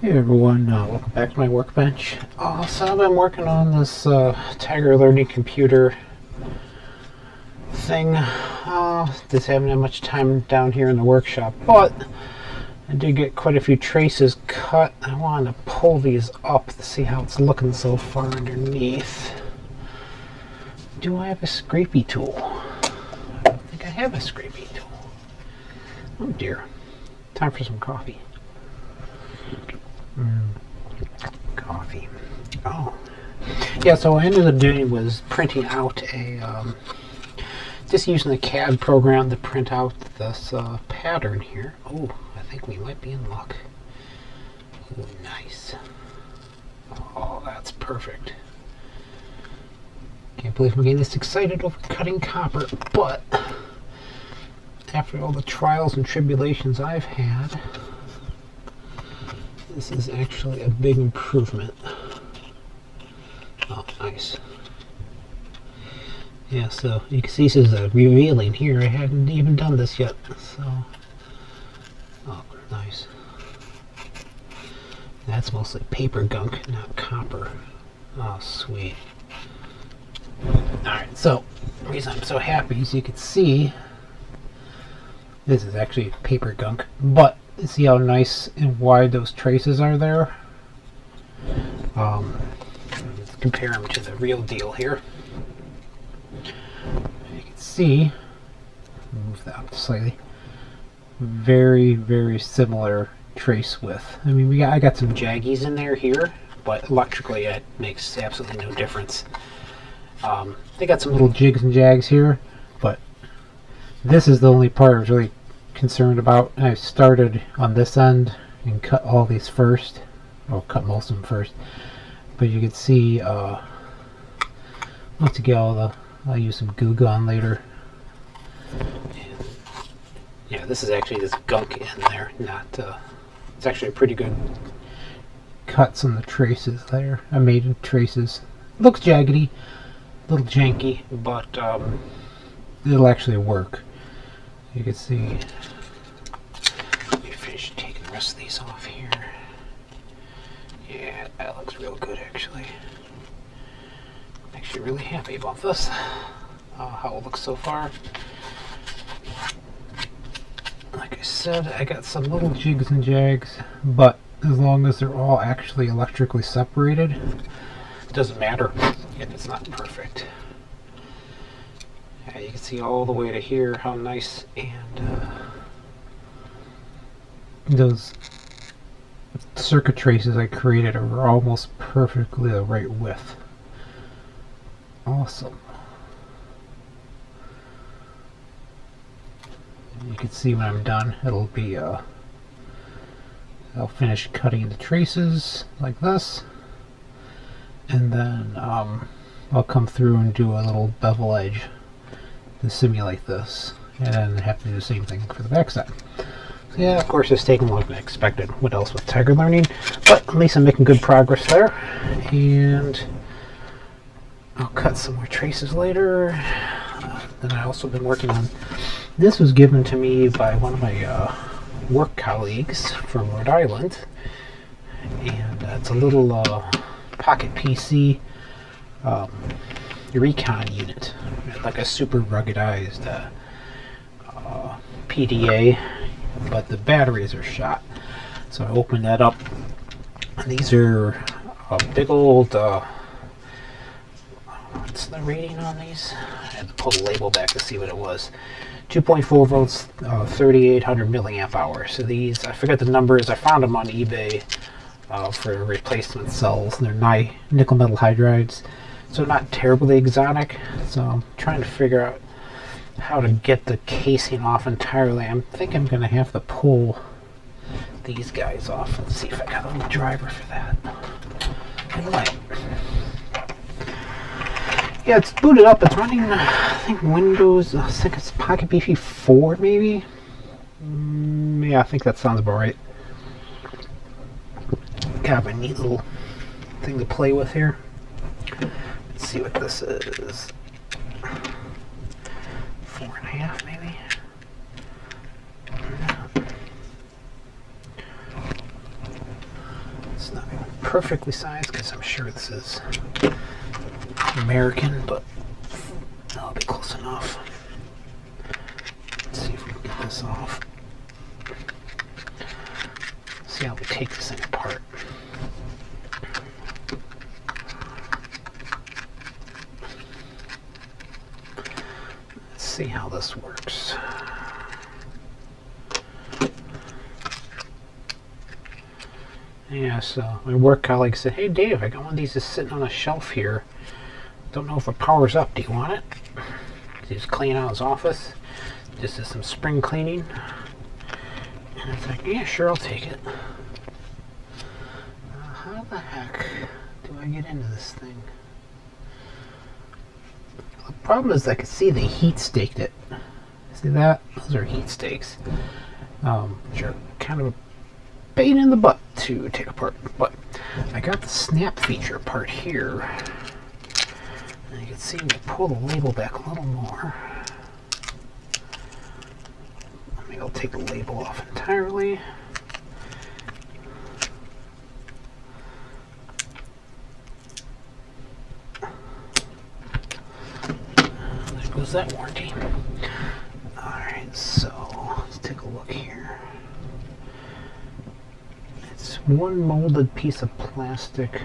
Hey everyone, welcome back to my workbench. So I've been working on this Tiger Learning computer thing. Just haven't had much time down here in the workshop, but I did get quite a few traces cut. I wanted to pull these up to see how it's looking so far underneath. Do I have a scrapey tool? I don't think I have a scrapey tool. Oh dear. Time for some coffee. Coffee. Oh. Yeah, so what I ended up doing was printing out a, just using the CAD program to print out this pattern here. Oh, I think we might be in luck. Oh, nice. Oh, that's perfect. Can't believe I'm getting this excited over cutting copper, but after all the trials and tribulations I've had, this is actually a big improvement. Oh, nice. Yeah, so you can see this is revealing here. I hadn't even done this yet, so. Oh, nice. That's mostly paper gunk, not copper. Oh, sweet. Alright, so the reason I'm so happy is you can see this is actually paper gunk, but see how nice and wide those traces are there? Let's compare them to the real deal here. You can see, move that up slightly, very, very similar trace width. I mean, I got some jaggies in there here, but electrically it makes absolutely no difference. They got some little jigs and jags here, but this is the only part I was really concerned about. I started on this end and cut all these first. I'll cut most of them first, but you can see once again I'll use some glue gun later. Yeah, this is actually this gunk in there, not it's actually a pretty good cuts on the traces there. I made traces. Looks jaggedy, a little janky, but it'll actually work. You can see. Let me finish taking the rest of these off here. Yeah, that looks real good actually. I'm actually really happy about this. How it looks so far. Like I said, I got some little jigs and jags, but as long as they're all actually electrically separated, it doesn't matter if it's not perfect. Yeah, you can see all the way to here how nice, and those circuit traces I created are almost perfectly the right width. Awesome. You can see when I'm done, it'll be I'll finish cutting the traces like this, and then I'll come through and do a little bevel edge to simulate this, and then have to do the same thing for the backside. So yeah, of course it's taking longer than I expected. What else with Tiger Learning? But at least I'm making good progress there, and I'll cut some more traces later. Then I also been working on, this was given to me by one of my work colleagues from Rhode Island, and it's a little PocketPC Recon unit, like a super ruggedized PDA, but the batteries are shot. So I opened that up, and these are a big old what's the rating on these? I had to pull the label back to see what it was. 2.4 volts, 3800 milliamp hours. So these, I forget the numbers, I found them on eBay for replacement cells. They're nickel metal hydrides, so not terribly exotic. So I'm trying to figure out how to get the casing off entirely. I think I'm going to have to pull these guys off. Let's see if I got a little driver for that. I might. Yeah, it's booted up. It's running, I think, Windows, I think it's PocketPC 4, maybe? Yeah, I think that sounds about right. Kind of a neat little thing to play with here. Let's see what this is. 4.5, maybe? It's not perfectly sized because I'm sure this is American, but that'll be close enough. Let's see if we can get this off. See how we take this thing apart. Let's see how this works. Yeah, so my work colleague said, "Hey Dave, I got one of these just sitting on a shelf here. Don't know if it powers up. Do you want it?" He's cleaning out his office. Just did some spring cleaning. And I was like, "Yeah, sure, I'll take it." How the heck do I get into this thing? The problem is I can see they heat staked it. See that? Those are heat stakes. Which are kind of a pain in the butt to take apart. But I got the snap feature part here. And you can see me pull the label back a little more. Maybe I'll take the label off entirely. There goes that warranty. Alright, so let's take a look here. It's one molded piece of plastic.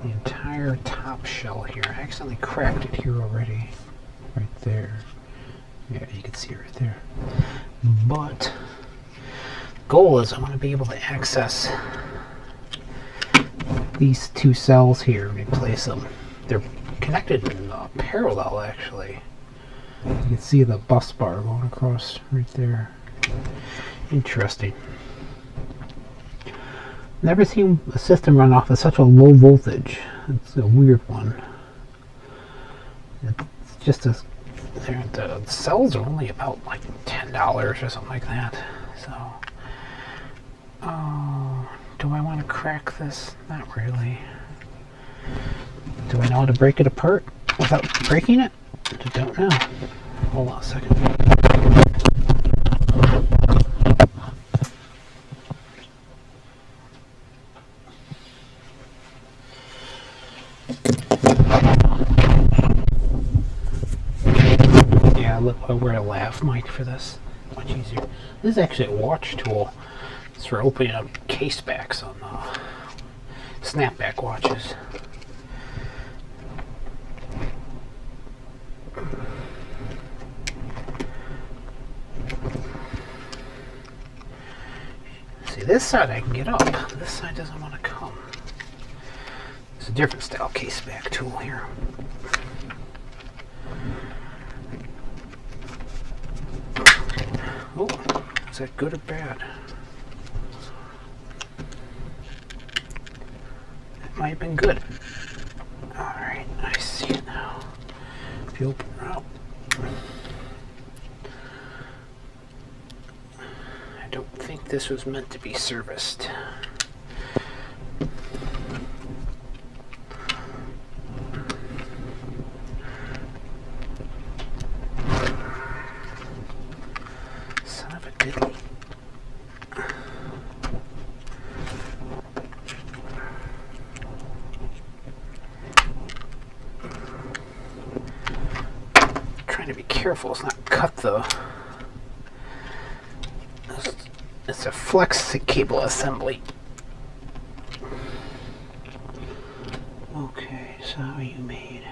The entire top shell here. I accidentally cracked it here already. Right there. Yeah, you can see it right there. But goal is I want to be able to access these two cells here and replace them. They're connected in parallel, actually. You can see the bus bar going across right there. Interesting. Never seen a system run off of such a low voltage. It's a weird one. It's just a, the cells are only about like $10 or something like that. So, do I want to crack this? Not really. Do I know how to break it apart without breaking it? I don't know. Hold on a second. Yeah, look, I wear a lav mic for this. Much easier. This is actually a watch tool. It's for opening up case backs on snapback watches. See, this side I can get up. This side doesn't want to come. It's a different style case back tool here. Oh, is that good or bad? It might have been good. Alright, I see it now. If you open her up. I don't think this was meant to be serviced. Son of a diddly. Trying to be careful, it's not cut the. It's a flex cable assembly. Okay, so how are you made?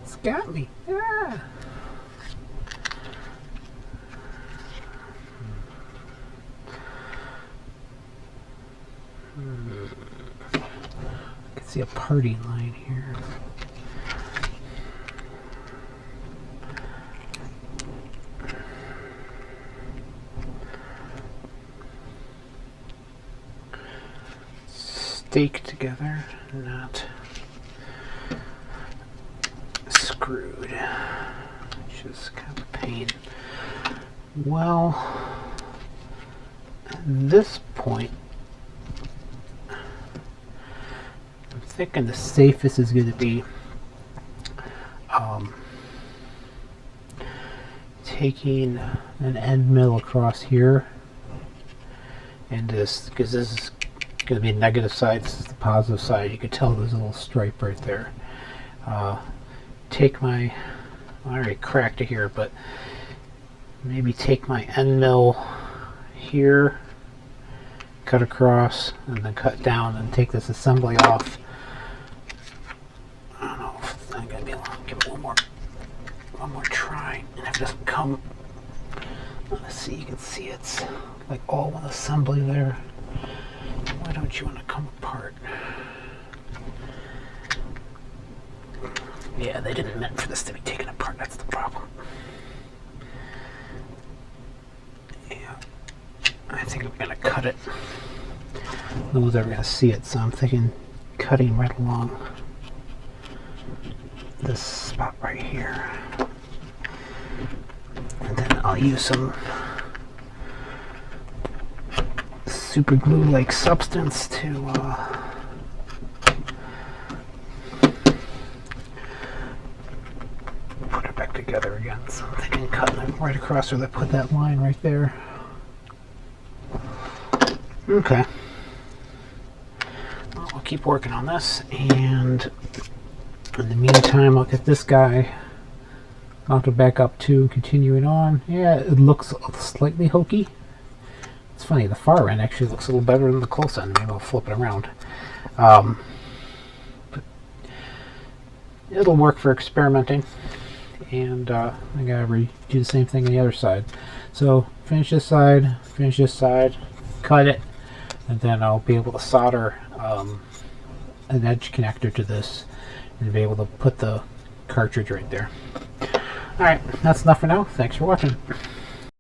It's got me. Ah. I can see a party line here. Staked together, not screwed, which is kind of a pain. Well, at this point, I'm thinking the safest is going to be taking an end mill across here, and this, because this is going to be negative side, this is the positive side. You can tell there's a little stripe right there. Take my, I already cracked it here, but maybe take my end mill here, cut across, and then cut down, and take this assembly off. I don't know if it's not going to be long. Give it one more try, and if it doesn't come, let's see, you can see it's like all one assembly there. Why don't you want to come apart? Yeah, they didn't meant for this to be taken apart, that's the problem. Yeah, I think I'm going to cut it. No one's ever going to see it, so I'm thinking cutting right along this spot right here. And then I'll use some super glue like substance to put it back together again. So I'm thinking cutting it right across where they put that line right there. Okay. Well, I'll keep working on this, and in the meantime I'll get this guy. I'll have to back up to continuing on. Yeah, it looks slightly hokey. It's funny, the far end actually looks a little better than the close end. Maybe I'll flip it around. But it'll work for experimenting. And I gotta do the same thing on the other side. So finish this side, cut it, and then I'll be able to solder an edge connector to this and be able to put the cartridge right there. Alright, that's enough for now. Thanks for watching.